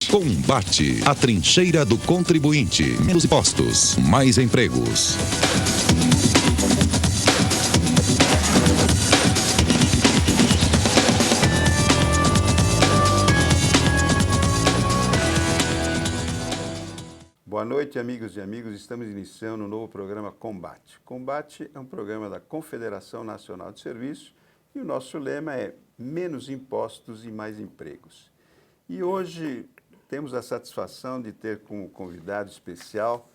Combate, a trincheira do contribuinte. Menos impostos, mais empregos. Boa noite, amigos e amigas. Estamos iniciando um novo programa Combate. Combate é um programa da Confederação Nacional de Serviços e o nosso lema é menos impostos e mais empregos. E hoje temos a satisfação de ter como convidado especial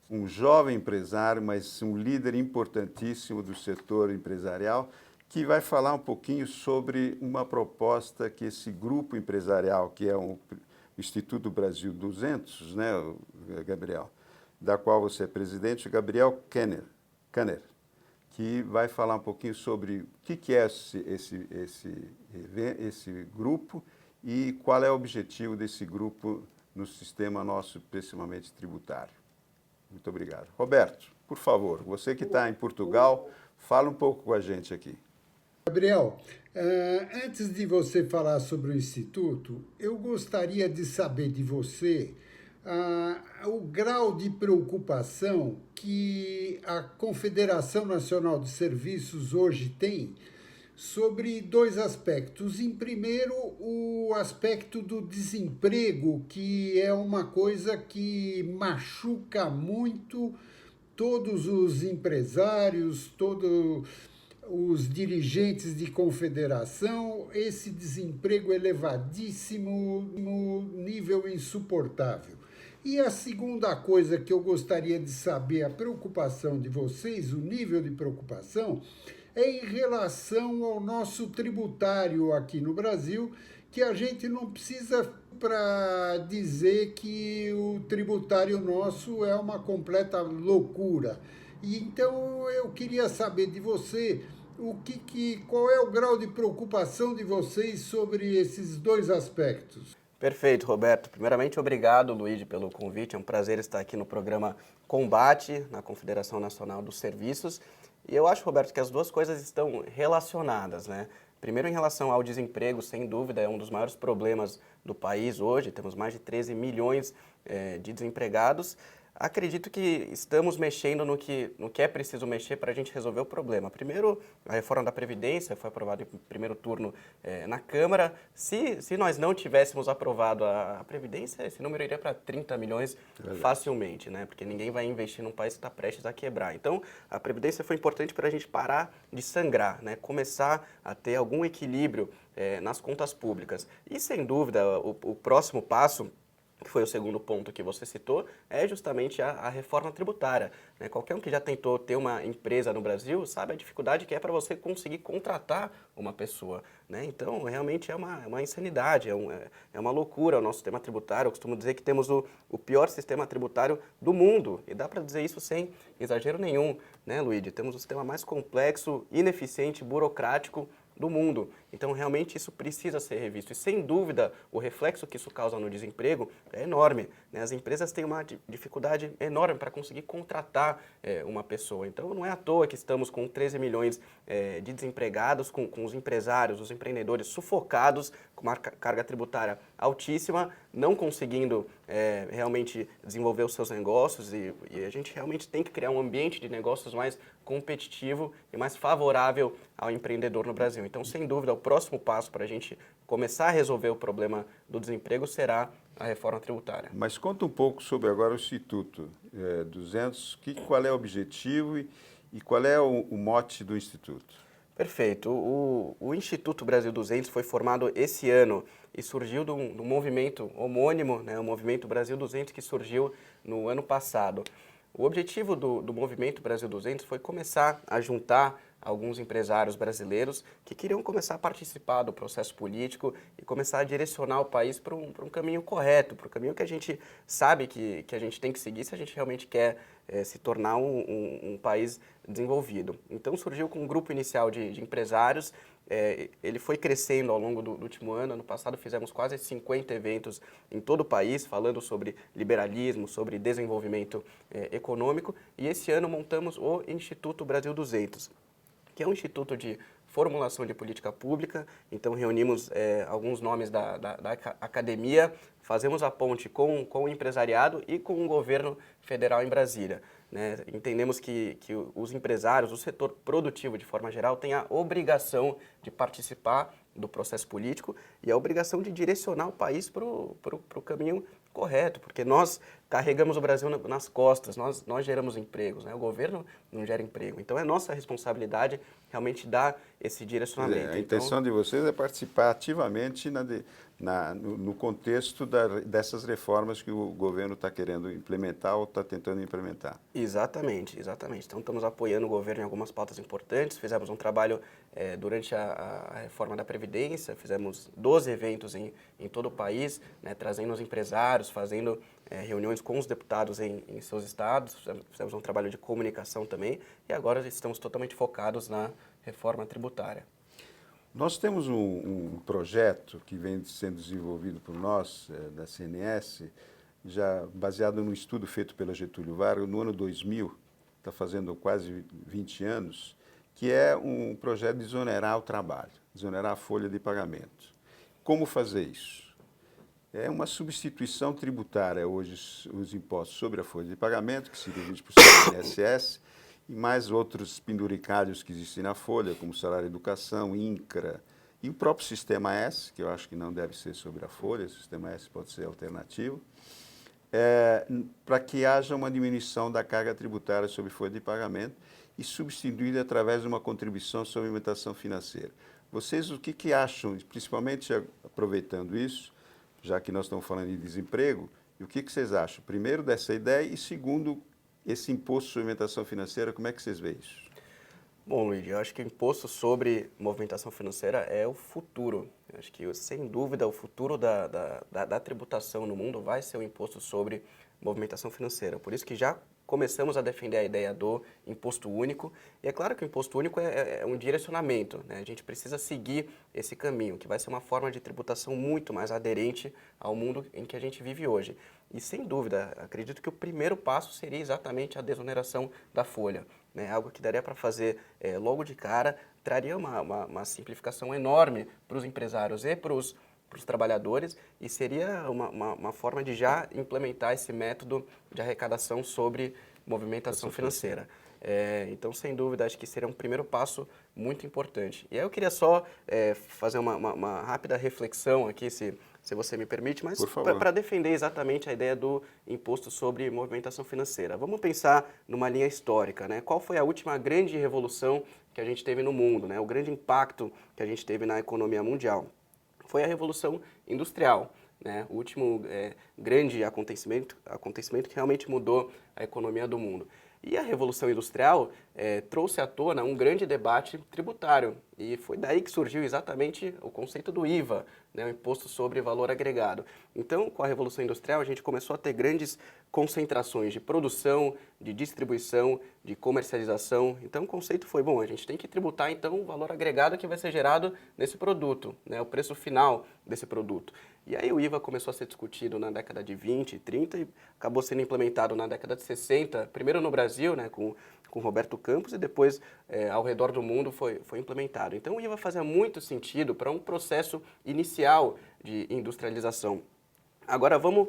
um jovem empresário, mas um líder importantíssimo do setor empresarial, que vai falar um pouquinho sobre uma proposta que esse grupo empresarial, que é o Instituto Brasil 200, né, Gabriel, da qual você é presidente, Gabriel Kanner, que vai falar um pouquinho sobre o que é esse grupo e qual é o objetivo desse grupo no sistema nosso pessimamente tributário. Muito obrigado. Roberto, por favor, você que está em Portugal, fala um pouco com a gente aqui. Gabriel, antes de você falar sobre o Instituto, eu gostaria de saber de você o grau de preocupação que a Confederação Nacional de Serviços hoje tem sobre dois aspectos. Em primeiro, o aspecto do desemprego, que é uma coisa que machuca muito todos os empresários, todos os dirigentes de confederação, esse desemprego elevadíssimo, no nível insuportável. E a segunda coisa que eu gostaria de saber, a preocupação de vocês, o nível de preocupação, é em relação ao nosso tributário aqui no Brasil, que a gente não precisa para dizer que o tributário nosso é uma completa loucura. E então eu queria saber de você qual é o grau de preocupação de vocês sobre esses dois aspectos. Perfeito, Roberto. Primeiramente, obrigado, Luiz, pelo convite. É um prazer estar aqui no programa Combate, na Confederação Nacional dos Serviços. E eu acho, Roberto, que as duas coisas estão relacionadas, né? Primeiro, em relação ao desemprego, sem dúvida, é um dos maiores problemas do país hoje. Temos mais de 13 milhões de desempregados. Acredito que estamos mexendo no que é preciso mexer para a gente resolver o problema. Primeiro, a reforma da Previdência foi aprovada em primeiro turno na Câmara. Se nós não tivéssemos aprovado a Previdência, esse número iria para 30 milhões facilmente, né? Porque ninguém vai investir num país que está prestes a quebrar. Então, a Previdência foi importante para a gente parar de sangrar, né? Começar a ter algum equilíbrio nas contas públicas. E, sem dúvida, o próximo passo, que foi o segundo ponto que você citou, é justamente a reforma tributária, né? Qualquer um que já tentou ter uma empresa no Brasil sabe a dificuldade que é para você conseguir contratar uma pessoa, né? Então, realmente é uma insanidade, é uma loucura o nosso sistema tributário. Eu costumo dizer que temos o pior sistema tributário do mundo, e dá para dizer isso sem exagero nenhum, né, Luigi? Temos o sistema mais complexo, ineficiente, burocrático do mundo. Então, realmente, isso precisa ser revisto. E, sem dúvida, o reflexo que isso causa no desemprego é enorme, né? As empresas têm uma dificuldade enorme para conseguir contratar uma pessoa. Então, não é à toa que estamos com 13 milhões de desempregados, com os empresários, os empreendedores sufocados, com uma carga tributária altíssima, não conseguindo realmente desenvolver os seus negócios. E a gente realmente tem que criar um ambiente de negócios mais competitivo e mais favorável ao empreendedor no Brasil. Então, sem dúvida, o próximo passo para a gente começar a resolver o problema do desemprego será a reforma tributária. Mas conta um pouco sobre agora o Instituto 200, qual é o objetivo e qual é o mote do Instituto? Perfeito. O Instituto Brasil 200 foi formado esse ano e surgiu do movimento homônimo, né, o Movimento Brasil 200, que surgiu no ano passado. O objetivo do Movimento Brasil 200 foi começar a juntar alguns empresários brasileiros que queriam começar a participar do processo político e começar a direcionar o país para um caminho correto, para o caminho que a gente sabe que a gente tem que seguir se a gente realmente quer se tornar um país desenvolvido. Então surgiu com um grupo inicial de empresários. Ele foi crescendo ao longo do último ano. Ano passado fizemos quase 50 eventos em todo o país, falando sobre liberalismo, sobre desenvolvimento econômico. E esse ano montamos o Instituto Brasil 200, que é um instituto de formulação de política pública, então reunimos alguns nomes da academia, fazemos a ponte com o empresariado e com o governo federal em Brasília. Né? Entendemos que os empresários, o setor produtivo de forma geral, tem a obrigação de participar do processo político e a obrigação de direcionar o país para o caminho correto, porque nós carregamos o Brasil nas costas, nós geramos empregos, né? O governo não gera emprego. Então é nossa responsabilidade realmente dar esse direcionamento. A intenção de vocês é participar ativamente no contexto dessas reformas que o governo está querendo implementar ou está tentando implementar. Exatamente. Então estamos apoiando o governo em algumas pautas importantes, fizemos um trabalho durante a reforma da Previdência, fizemos 12 eventos em todo o país, né, trazendo os empresários, fazendo reuniões com os deputados em seus estados, fizemos um trabalho de comunicação também e agora estamos totalmente focados na reforma tributária. Nós temos um projeto que vem sendo desenvolvido por nós, da CNS, já baseado num estudo feito pela Getúlio Vargas no ano 2000, está fazendo quase 20 anos, que é um projeto de desonerar o trabalho, desonerar a folha de pagamento. Como fazer isso? É uma substituição tributária hoje, os impostos sobre a folha de pagamento, que seria 20% do INSS, e mais outros penduricários que existem na folha, como salário de educação, INCRA, e o próprio Sistema S, que eu acho que não deve ser sobre a folha, o Sistema S pode ser alternativo, para que haja uma diminuição da carga tributária sobre folha de pagamento e substituída através de uma contribuição sobre alimentação financeira. Vocês o que acham, principalmente aproveitando isso, já que nós estamos falando de desemprego, e o que vocês acham? Primeiro, dessa ideia e segundo, esse imposto sobre movimentação financeira, como é que vocês veem isso? Bom, Luiz, eu acho que o imposto sobre movimentação financeira é o futuro. Eu acho que, sem dúvida, o futuro da tributação no mundo vai ser o imposto sobre movimentação financeira. Por isso que já começamos a defender a ideia do imposto único. E é claro que o imposto único é um direcionamento, né? A gente precisa seguir esse caminho, que vai ser uma forma de tributação muito mais aderente ao mundo em que a gente vive hoje. E, sem dúvida, acredito que o primeiro passo seria exatamente a desoneração da folha, né? Algo que daria para fazer logo de cara, traria uma simplificação enorme para os empresários e para os trabalhadores e seria uma forma de já implementar esse método de arrecadação sobre movimentação financeira. Então, sem dúvida, acho que seria um primeiro passo muito importante. E aí eu queria só fazer uma rápida reflexão aqui, se você me permite, mas para defender exatamente a ideia do imposto sobre movimentação financeira. Vamos pensar numa linha histórica, né? Qual foi a última grande revolução que a gente teve no mundo, né? O grande impacto que a gente teve na economia mundial? Foi a Revolução Industrial, né? O último grande acontecimento que realmente mudou a economia do mundo. E a Revolução Industrial trouxe à tona um grande debate tributário e foi daí que surgiu exatamente o conceito do IVA, né? O Imposto sobre Valor Agregado. Então, com a Revolução Industrial, a gente começou a ter grandes concentrações de produção, de distribuição, de comercialização. Então, o conceito foi, bom, a gente tem que tributar, então, o valor agregado que vai ser gerado nesse produto, né? O preço final desse produto. E aí o IVA começou a ser discutido na década de 20, 30 e acabou sendo implementado na década de 60, primeiro no Brasil, né, com Roberto Campos, e depois ao redor do mundo foi implementado. Então o IVA fazia muito sentido para um processo inicial de industrialização. Agora vamos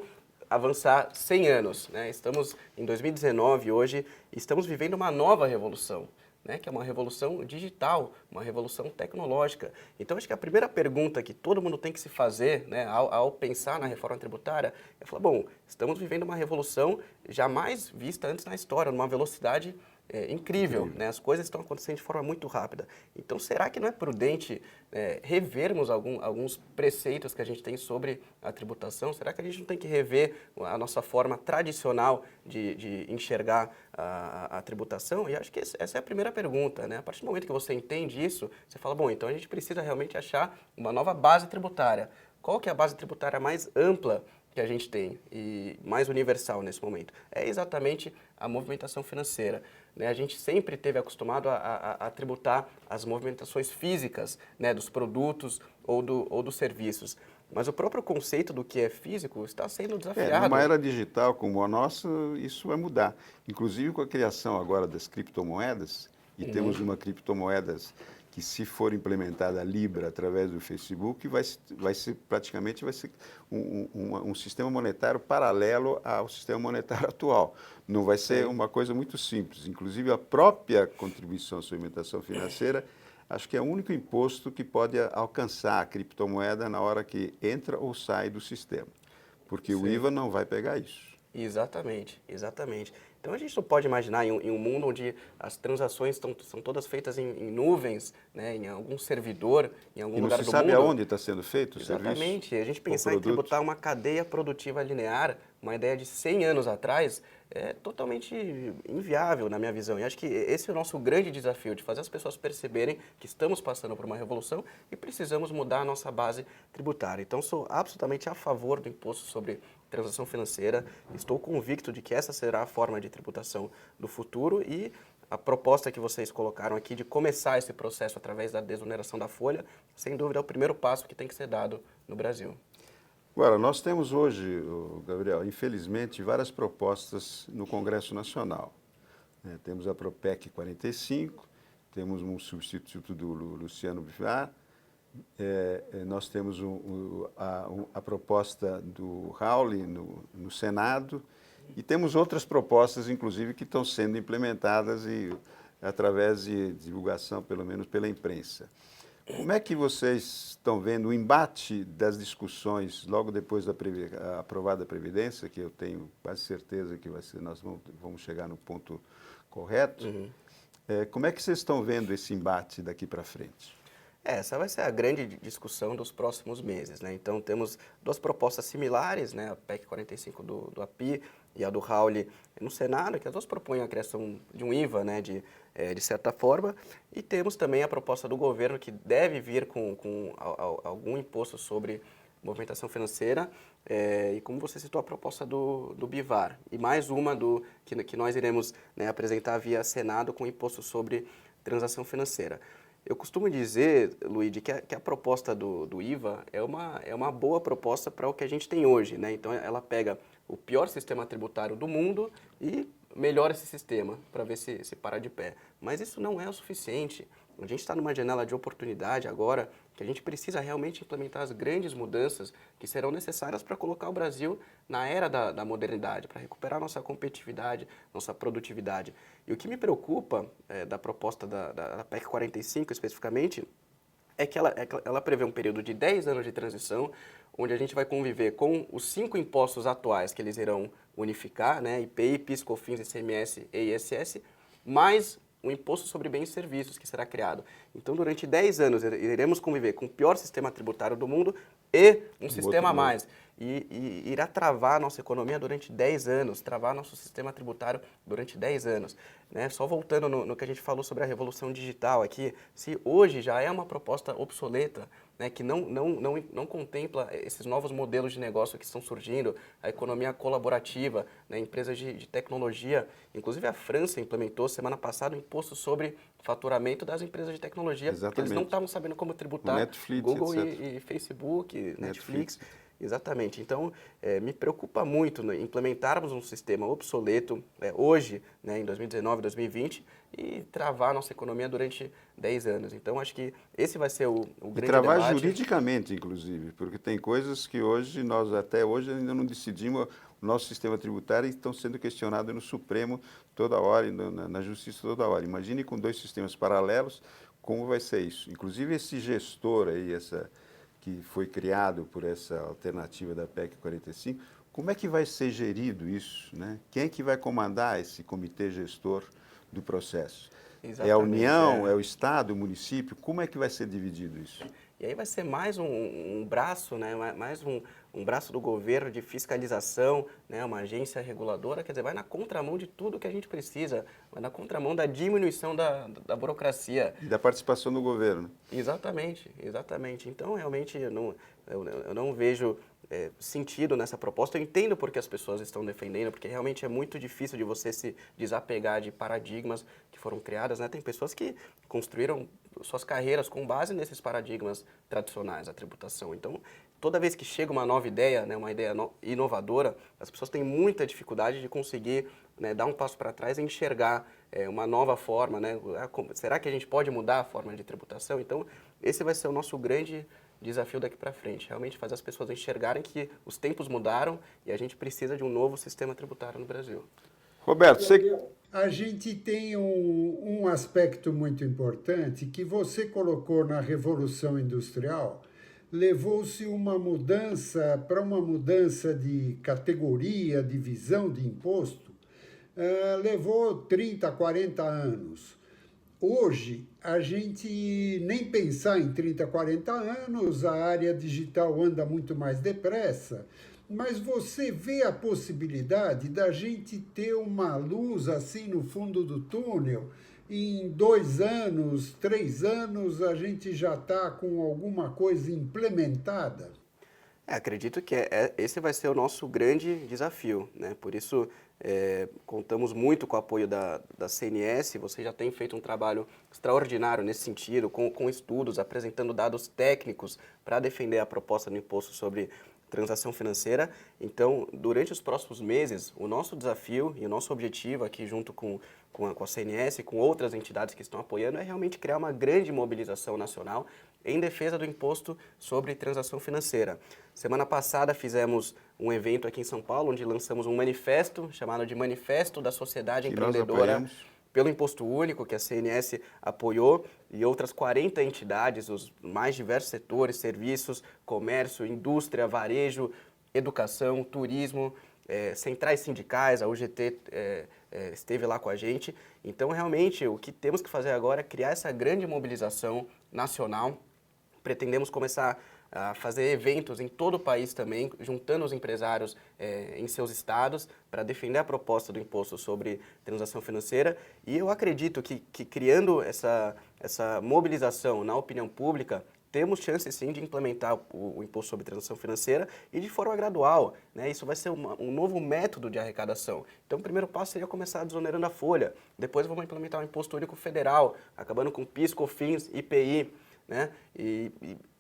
avançar 100 anos, né? Estamos em 2019 hoje e estamos vivendo uma nova revolução, né, que é uma revolução digital, uma revolução tecnológica. Então, acho que a primeira pergunta que todo mundo tem que se fazer, né, ao pensar na reforma tributária é falar, bom, estamos vivendo uma revolução jamais vista antes na história, numa velocidade incrível, né? As coisas estão acontecendo de forma muito rápida. Então, será que não é prudente revermos alguns preceitos que a gente tem sobre a tributação? Será que a gente não tem que rever a nossa forma tradicional de enxergar a tributação? E acho que essa é a primeira pergunta, né? A partir do momento que você entende isso, você fala, bom, então a gente precisa realmente achar uma nova base tributária. Qual que é a base tributária mais ampla que a gente tem e mais universal nesse momento? É exatamente a movimentação financeira, né? A gente sempre esteve acostumado a tributar as movimentações físicas, né, dos produtos ou dos serviços. Mas o próprio conceito do que é físico está sendo desafiado. Numa era digital como a nossa, isso vai mudar. Inclusive com a criação agora das criptomoedas, e temos uma criptomoedas que se for implementada a Libra através do Facebook, vai ser um sistema monetário paralelo ao sistema monetário atual. Não vai ser uma coisa muito simples. Inclusive, a própria contribuição à suplementação financeira, acho que é o único imposto que pode alcançar a criptomoeda na hora que entra ou sai do sistema, porque o IVA não vai pegar isso. Exatamente, exatamente. Então a gente não pode imaginar em um mundo onde as transações são todas feitas em nuvens, né, em algum servidor, em algum lugar do mundo. E não se sabe aonde está sendo feito o serviço? Exatamente. A gente pensar em tributar uma cadeia produtiva linear, uma ideia de 100 anos atrás, é totalmente inviável na minha visão. E acho que esse é o nosso grande desafio, de fazer as pessoas perceberem que estamos passando por uma revolução e precisamos mudar a nossa base tributária. Então sou absolutamente a favor do imposto sobre transação financeira. Estou convicto de que essa será a forma de tributação do futuro e a proposta que vocês colocaram aqui de começar esse processo através da desoneração da folha, sem dúvida é o primeiro passo que tem que ser dado no Brasil. Agora, nós temos hoje, Gabriel, infelizmente, várias propostas no Congresso Nacional. Temos a PROPEC 45, temos um substituto do Luciano Bivar, nós temos a proposta do Raul no Senado e temos outras propostas, inclusive, que estão sendo implementadas através de divulgação, pelo menos pela imprensa. Como é que vocês estão vendo o embate das discussões logo depois da aprovada Previdência, que eu tenho quase certeza que nós vamos chegar no ponto correto? Como é que vocês estão vendo esse embate daqui para frente? Essa vai ser a grande discussão dos próximos meses, né? Então, temos duas propostas similares, né? A PEC 45 do API e a do Raul no Senado, que as duas propõem a criação de um IVA, né? De certa forma. E temos também a proposta do governo, que deve vir com algum imposto sobre movimentação financeira. E como você citou, a proposta do Bivar. E mais uma que nós iremos, né, apresentar via Senado com imposto sobre transação financeira. Eu costumo dizer, Luigi, que a proposta do IVA é uma boa proposta para o que a gente tem hoje, né? Então, ela pega o pior sistema tributário do mundo e melhora esse sistema para ver se para de pé. Mas isso não é o suficiente. A gente está numa janela de oportunidade agora que a gente precisa realmente implementar as grandes mudanças que serão necessárias para colocar o Brasil na era da modernidade, para recuperar nossa competitividade, nossa produtividade. E o que me preocupa da proposta da PEC 45 especificamente é que ela prevê um período de 10 anos de transição, onde a gente vai conviver com os 5 impostos atuais que eles irão unificar, né, IPI, PIS, COFINS, ICMS e ISS, mais um imposto sobre bens e serviços que será criado. Então, durante 10 anos, iremos conviver com o pior sistema tributário do mundo e um sistema a mais. E irá travar a nossa economia durante 10 anos, travar nosso sistema tributário durante 10 anos. Né? Só voltando no que a gente falou sobre a revolução digital aqui, se hoje já é uma proposta obsoleta, né, que não contempla esses novos modelos de negócio que estão surgindo, a economia colaborativa, né, empresas de tecnologia, inclusive a França implementou semana passada um imposto sobre faturamento das empresas de tecnologia, Exatamente. porque eles não estavam sabendo como tributar Netflix, Google etc. e Facebook, Netflix. Exatamente. Então, me preocupa muito, né, implementarmos um sistema obsoleto hoje, né, em 2019, 2020, e travar a nossa economia durante 10 anos. Então, acho que esse vai ser o grande debate. E travar juridicamente, inclusive, porque tem coisas que nós até hoje ainda não decidimos, o nosso sistema tributário estão sendo questionados no Supremo toda hora, e na Justiça toda hora. Imagine com 2 sistemas paralelos, como vai ser isso. Inclusive, esse gestor aí, que foi criado por essa alternativa da PEC 45, como é que vai ser gerido isso, né? Quem é que vai comandar esse comitê gestor do processo? Exatamente, é a União, é o Estado, o município? Como é que vai ser dividido isso? E aí vai ser mais um braço, né, mais um braço do governo de fiscalização, né, uma agência reguladora, quer dizer, vai na contramão de tudo que a gente precisa, vai na contramão da diminuição da burocracia. E da participação do governo. Exatamente, exatamente. Então, realmente, eu não vejo sentido nessa proposta. Eu entendo porque as pessoas estão defendendo, porque realmente é muito difícil de você se desapegar de paradigmas que foram criadas, né? Tem pessoas que construíram suas carreiras com base nesses paradigmas tradicionais da tributação. Então, toda vez que chega uma nova ideia, né, uma ideia inovadora, as pessoas têm muita dificuldade de conseguir, né, dar um passo para trás e enxergar uma nova forma, né? Será que a gente pode mudar a forma de tributação? Então, esse vai ser o nosso grande desafio daqui para frente, realmente fazer as pessoas enxergarem que os tempos mudaram e a gente precisa de um novo sistema tributário no Brasil. Roberto, você... A gente tem um aspecto muito importante que você colocou na Revolução Industrial. Levou-se uma mudança para uma mudança de categoria, de visão de imposto, levou 30, 40 anos. Hoje, a gente nem pensar em 30, 40 anos, a área digital anda muito mais depressa, mas você vê a possibilidade da gente ter uma luz assim no fundo do túnel. Em 2 anos, 3 anos, a gente já está com alguma coisa implementada? Acredito que esse vai ser o nosso grande desafio, né? Por isso, contamos muito com o apoio da CNS. Você já tem feito um trabalho extraordinário nesse sentido, com estudos, apresentando dados técnicos para defender a proposta do imposto sobre transação financeira. Então, durante os próximos meses, o nosso desafio e o nosso objetivo aqui junto com a CNS e com outras entidades que estão apoiando é realmente criar uma grande mobilização nacional em defesa do imposto sobre transação financeira. Semana passada fizemos um evento aqui em São Paulo, onde lançamos um manifesto chamado de Manifesto da Sociedade Empreendedora pelo Imposto Único, que a CNS apoiou, e outras 40 entidades, os mais diversos setores, serviços, comércio, indústria, varejo, educação, turismo, centrais sindicais, a UGT esteve lá com a gente. Então, realmente, o que temos que fazer agora é criar essa grande mobilização nacional. Pretendemos começar a fazer eventos em todo o país também, juntando os empresários em seus estados para defender a proposta do imposto sobre transação financeira. E eu acredito que criando essa mobilização na opinião pública, temos chance sim de implementar o imposto sobre transação financeira e de forma gradual, né? Isso vai ser um novo método de arrecadação. Então, o primeiro passo seria começar desonerando a folha. Depois vamos implementar um imposto único federal, acabando com PIS, COFINS, IPI, né? E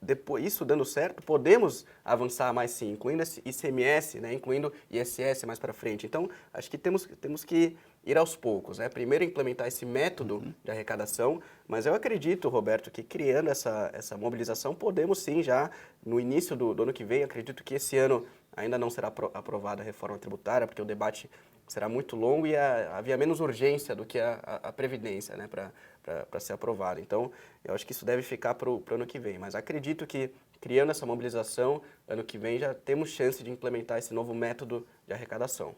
depois, isso dando certo, podemos avançar mais sim, incluindo ICMS, né? Incluindo ISS mais para frente. Então, acho que temos que ir aos poucos, né? Primeiro implementar esse método de arrecadação, mas eu acredito, Roberto, que criando essa mobilização, podemos sim já, no início do ano que vem, acredito que esse ano ainda não será aprovada a reforma tributária, porque o debate será muito longo e havia menos urgência do que a Previdência, né, para ser aprovada. Então, eu acho que isso deve ficar para o ano que vem. Mas acredito que, criando essa mobilização, ano que vem já temos chance de implementar esse novo método de arrecadação.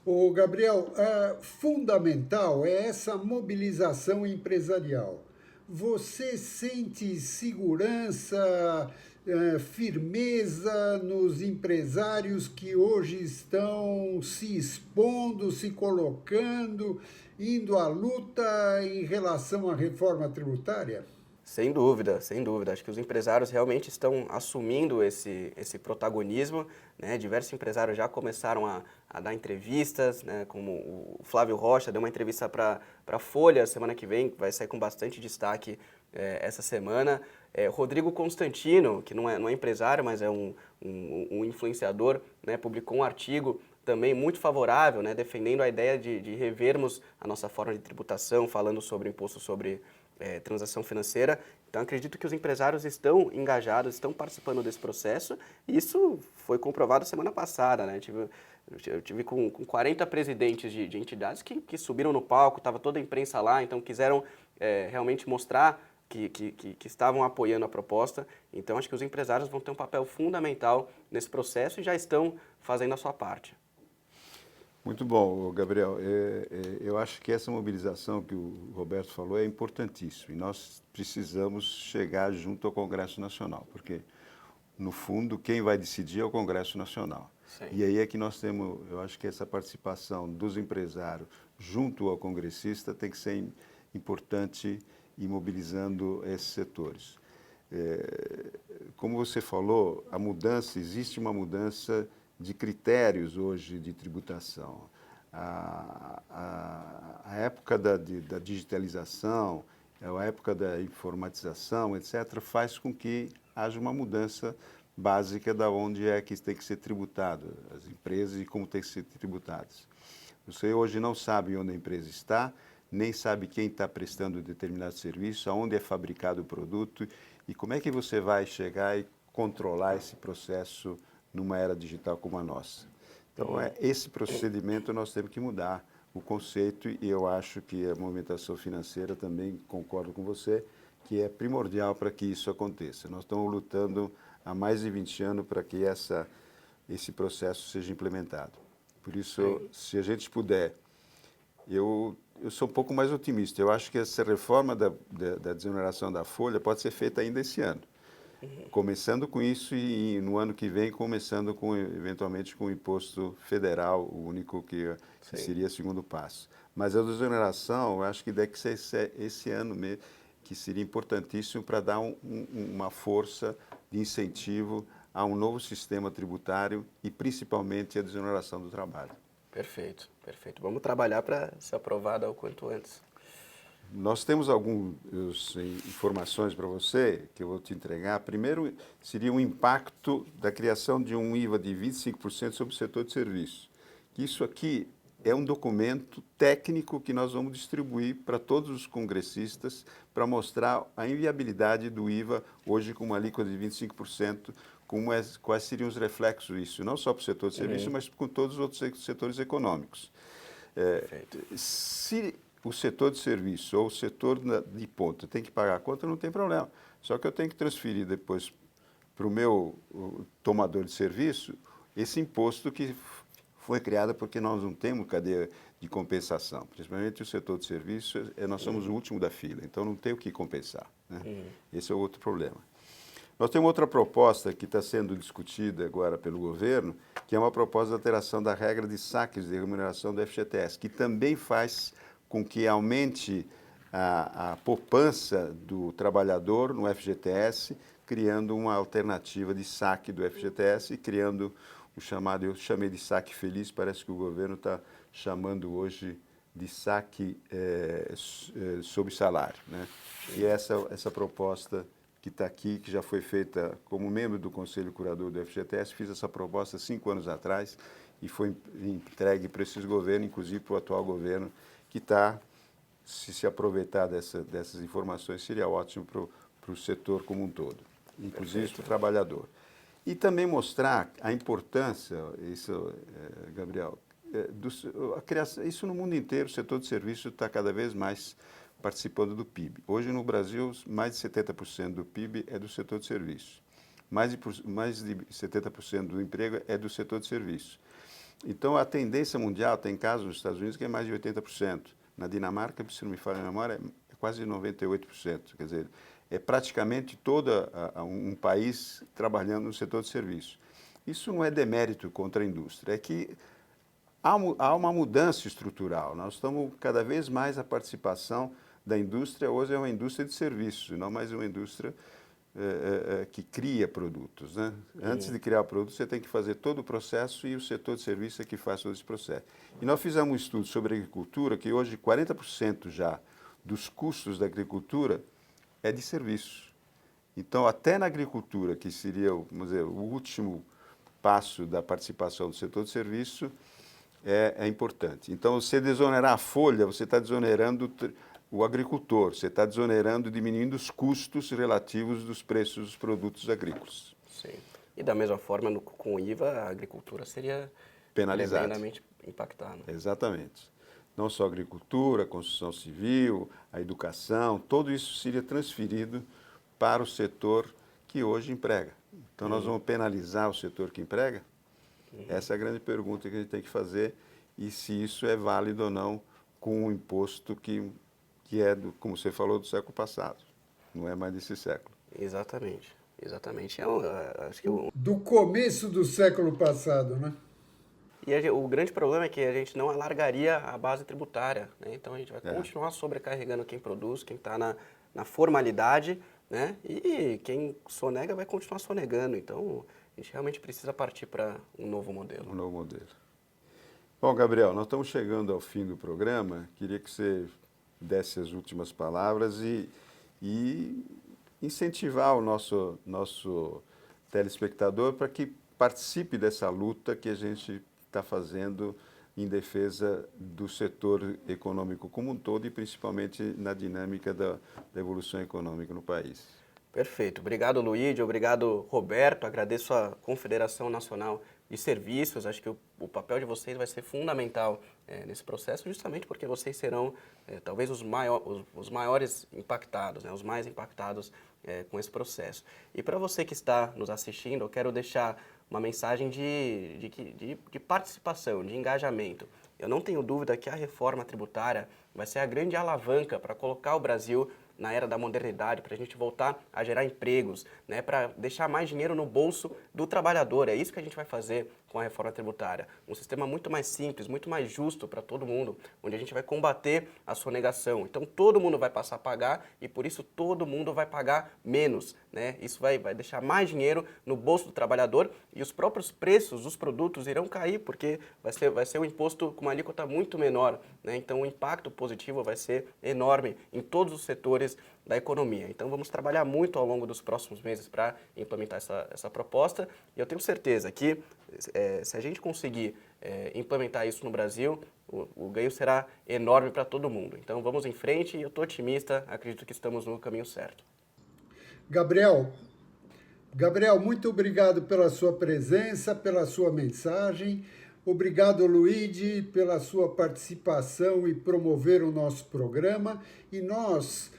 Ô, Gabriel, fundamental é essa mobilização empresarial. Você sente segurança, firmeza nos empresários que hoje estão se expondo, se colocando, indo à luta em relação à reforma tributária? Sem dúvida, sem dúvida. Acho que os empresários realmente estão assumindo esse protagonismo, né? Diversos empresários já começaram a dar entrevistas, né? Como o Flávio Rocha deu uma entrevista para a Folha semana que vem, vai sair com bastante destaque essa semana. Rodrigo Constantino, que não é empresário, mas é um influenciador, né? Publicou um artigo também muito favorável, né? Defendendo a ideia de revermos a nossa forma de tributação, falando sobre o imposto sobre transação financeira. Então, acredito que os empresários estão engajados, estão participando desse processo, e isso foi comprovado semana passada, né? Eu tive com 40 presidentes de entidades que subiram no palco, estava toda a imprensa lá, então quiseram realmente mostrar que estavam apoiando a proposta. Então, acho que os empresários vão ter um papel fundamental nesse processo e já estão fazendo a sua parte. Muito bom, Gabriel. Eu acho que essa mobilização que o Roberto falou é importantíssima e nós precisamos chegar junto ao Congresso Nacional, porque, no fundo, quem vai decidir é o Congresso Nacional. Sim. E aí é que nós temos, eu acho que essa participação dos empresários junto ao congressista tem que ser importante e mobilizando esses setores. Como você falou, existe uma mudança de critérios hoje de tributação. A época da digitalização, a época da informatização, etc., faz com que haja uma mudança básica da onde é que tem que ser tributado, as empresas e como tem que ser tributadas. Você hoje não sabe onde a empresa está, nem sabe quem está prestando determinado serviço, aonde é fabricado o produto e como é que você vai chegar e controlar esse processo numa era digital como a nossa. Então, esse procedimento nós temos que mudar o conceito e eu acho que a movimentação financeira também concordo com você, que é primordial para que isso aconteça. Nós estamos lutando há mais de 20 anos para que esse processo seja implementado. Por isso, se a gente puder, eu sou um pouco mais otimista. Eu acho que essa reforma da desoneração da folha pode ser feita ainda esse ano. Começando com isso e no ano que vem começando eventualmente com o imposto federal, o único que seria o segundo passo. Mas a desoneração, eu acho que deve ser esse ano mesmo, que seria importantíssimo para dar uma força de incentivo a um novo sistema tributário e principalmente a desoneração do trabalho. Perfeito, perfeito. Vamos trabalhar para ser aprovada o quanto antes. Nós temos algumas informações para você que eu vou te entregar. Primeiro, seria o impacto da criação de um IVA de 25% sobre o setor de serviços. Isso aqui é um documento técnico que nós vamos distribuir para todos os congressistas para mostrar a inviabilidade do IVA hoje com uma alíquota de 25%, quais seriam os reflexos disso, não só para o setor de serviços, mas com todos os outros setores econômicos. Se o setor de serviço ou o setor de ponta tem que pagar a conta, não tem problema. Só que eu tenho que transferir depois para o meu tomador de serviço esse imposto que foi criado porque nós não temos cadeia de compensação. Principalmente o setor de serviço, nós somos o último da fila, então não tem o que compensar, né? Esse é outro problema. Nós temos outra proposta que está sendo discutida agora pelo governo, que é uma proposta de alteração da regra de saques de remuneração do FGTS, que também faz com que aumente a poupança do trabalhador no FGTS, criando uma alternativa de saque do FGTS e criando o chamado, eu chamei de saque feliz, parece que o governo está chamando hoje de saque sob salário, né? E essa proposta que está aqui, que já foi feita como membro do Conselho Curador do FGTS, fiz essa proposta 5 anos atrás e foi entregue para esses governos, inclusive para o atual governo, que está, se aproveitar dessas informações, seria ótimo para o setor como um todo, inclusive para o trabalhador. E também mostrar a importância, isso, Gabriel, a criação, isso no mundo inteiro, o setor de serviço está cada vez mais participando do PIB. Hoje no Brasil, mais de 70% do PIB é do setor de serviço. Mais de 70% do emprego é do setor de serviço. Então, a tendência mundial, tem casos nos Estados Unidos que é mais de 80%. Na Dinamarca, se não me falha a memória, é quase 98%. Quer dizer, é praticamente todo um país trabalhando no setor de serviço. Isso não é demérito contra a indústria, é que há uma mudança estrutural. Nós estamos cada vez mais a participação da indústria, hoje é uma indústria de serviços, não mais uma indústria que cria produtos, né? Antes de criar o produto, você tem que fazer todo o processo e o setor de serviço é que faz todo esse processo. E nós fizemos um estudo sobre agricultura, que hoje 40% já dos custos da agricultura é de serviços. Então, até na agricultura, que seria, vamos dizer, o último passo da participação do setor de serviço, é importante. Então, você desonerar a folha, você está desonerando o agricultor, você está desonerando, diminuindo os custos relativos dos preços dos produtos agrícolas. Sim. E da mesma forma, com o IVA, a agricultura seria penalizada, tremendamente impactada. Exatamente. Não só a agricultura, a construção civil, a educação, tudo isso seria transferido para o setor que hoje emprega. Então, nós vamos penalizar o setor que emprega? Essa é a grande pergunta que a gente tem que fazer e se isso é válido ou não com um imposto que é, como você falou, do século passado, não é mais desse século. Exatamente, exatamente. Acho que do começo do século passado, né? E o grande problema é que a gente não alargaria a base tributária, né? Então a gente vai continuar sobrecarregando quem produz, quem está na formalidade, né? E quem sonega vai continuar sonegando. Então a gente realmente precisa partir para um novo modelo. Um novo modelo. Bom, Gabriel, nós estamos chegando ao fim do programa. Queria que você desse as últimas palavras e incentivar o nosso telespectador para que participe dessa luta que a gente está fazendo em defesa do setor econômico como um todo e principalmente na dinâmica da evolução econômica no país. Perfeito. Obrigado, Luíde. Obrigado, Roberto. Agradeço a Confederação Nacional de Serviços. Acho que o papel de vocês vai ser fundamental nesse processo, justamente porque vocês serão talvez os maiores impactados, né? Os mais impactados com esse processo. E para você que está nos assistindo, eu quero deixar uma mensagem de participação, de engajamento. Eu não tenho dúvida que a reforma tributária vai ser a grande alavanca para colocar o Brasil na era da modernidade, para a gente voltar a gerar empregos, né, para deixar mais dinheiro no bolso do trabalhador. É isso que a gente vai fazer com a reforma tributária. Um sistema muito mais simples, muito mais justo para todo mundo, onde a gente vai combater a sonegação. Então, todo mundo vai passar a pagar e, por isso, todo mundo vai pagar menos, né? Isso vai deixar mais dinheiro no bolso do trabalhador e os próprios preços dos produtos irão cair, porque vai ser um imposto com uma alíquota muito menor, né? Então, o impacto positivo vai ser enorme em todos os setores da economia. Então, vamos trabalhar muito ao longo dos próximos meses para implementar essa proposta e eu tenho certeza que se a gente conseguir implementar isso no Brasil, o ganho será enorme para todo mundo. Então, vamos em frente e eu estou otimista, acredito que estamos no caminho certo. Gabriel, muito obrigado pela sua presença, pela sua mensagem. Obrigado, Luíde, pela sua participação e promover o nosso programa. E nós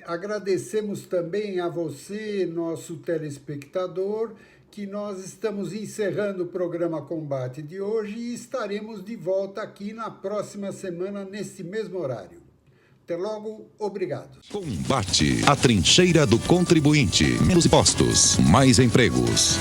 agradecemos também a você, nosso telespectador, que nós estamos encerrando o programa Combate de hoje e estaremos de volta aqui na próxima semana, nesse mesmo horário. Até logo, obrigado. Combate, a trincheira do contribuinte. Menos impostos, mais empregos.